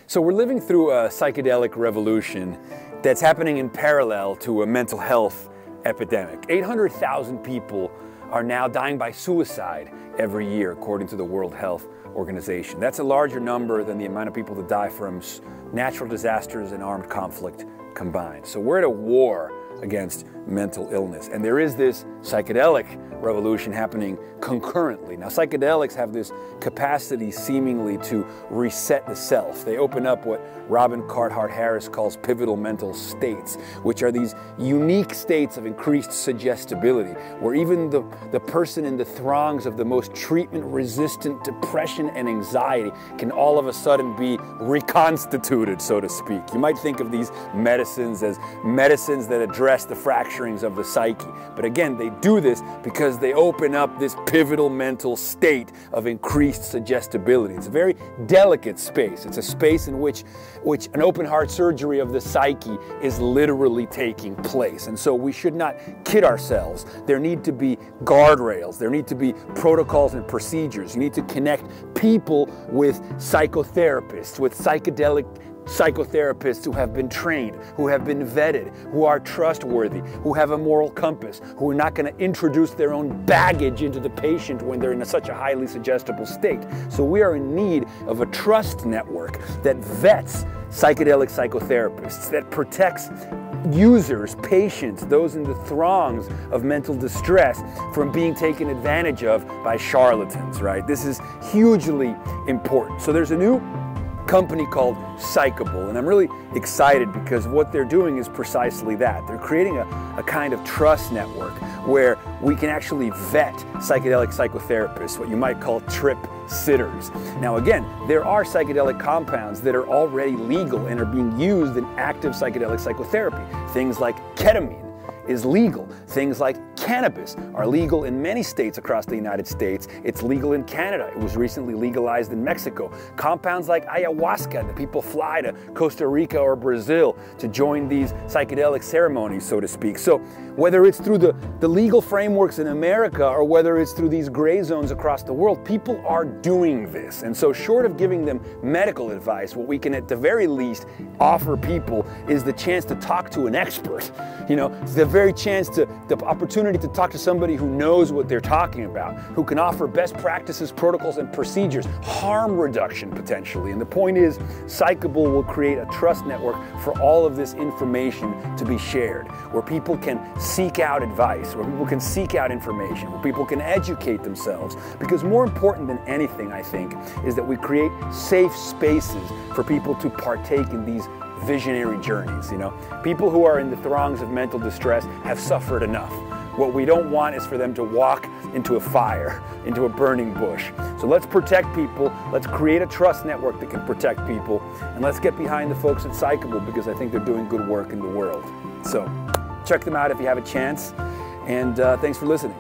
So we're living through a psychedelic revolution that's happening in parallel to a mental health epidemic. 800,000 people are now dying by suicide every year, according to the World Health Organization. That's a larger number than the amount of people that die from natural disasters and armed conflict combined. So we're at a war against mental illness. And there is this psychedelic revolution happening concurrently. Now, psychedelics have this capacity seemingly to reset the self. They open up what Robin Carhart Harris calls pivotal mental states, which are these unique states of increased suggestibility, where even the person in the throngs of the most treatment-resistant depression and anxiety can all of a sudden be reconstituted, so to speak. You might think of these medicines as medicines that address the fracturings of the psyche. But again, they do this because they open up this pivotal mental state of increased suggestibility. It's a very delicate space. It's a space in which an open heart surgery of the psyche is literally taking place. And so we should not kid ourselves. There need to be guardrails. There need to be protocols and procedures. You need to connect people with psychotherapists, with psychedelic psychotherapists who have been trained, who have been vetted, who are trustworthy, who have a moral compass, who are not going to introduce their own baggage into the patient when they're in such a highly suggestible state. So we are in need of a trust network that vets psychedelic psychotherapists, that protects users, patients, those in the throngs of mental distress from being taken advantage of by charlatans, right? This is hugely important. So there's a new company called Psychable, and I'm really excited because what they're doing is precisely that. They're creating a kind of trust network where we can actually vet psychedelic psychotherapists, what you might call trip sitters. Now again, there are psychedelic compounds that are already legal and are being used in active psychedelic psychotherapy. Things like ketamine is legal. Things like cannabis are legal in many states across the United States. It's legal in Canada. It was recently legalized in Mexico. Compounds like ayahuasca, that people fly to Costa Rica or Brazil to join these psychedelic ceremonies, so to speak. So whether it's through the legal frameworks in America or whether it's through these gray zones across the world, people are doing this. And so short of giving them medical advice, what we can at the very least offer people is the chance to talk to an expert. You know, the very chance the opportunity to talk to somebody who knows what they're talking about, who can offer best practices, protocols, and procedures, harm reduction potentially. And the point is, Psychable will create a trust network for all of this information to be shared, where people can seek out advice, where people can seek out information, where people can educate themselves. Because more important than anything, I think, is that we create safe spaces for people to partake in these visionary journeys. You know, people who are in the throngs of mental distress have suffered enough. What we don't want is for them to walk into a fire, into a burning bush. So let's protect people, let's create a trust network that can protect people, and let's get behind the folks at Psychable because I think they're doing good work in the world. So check them out if you have a chance, and thanks for listening.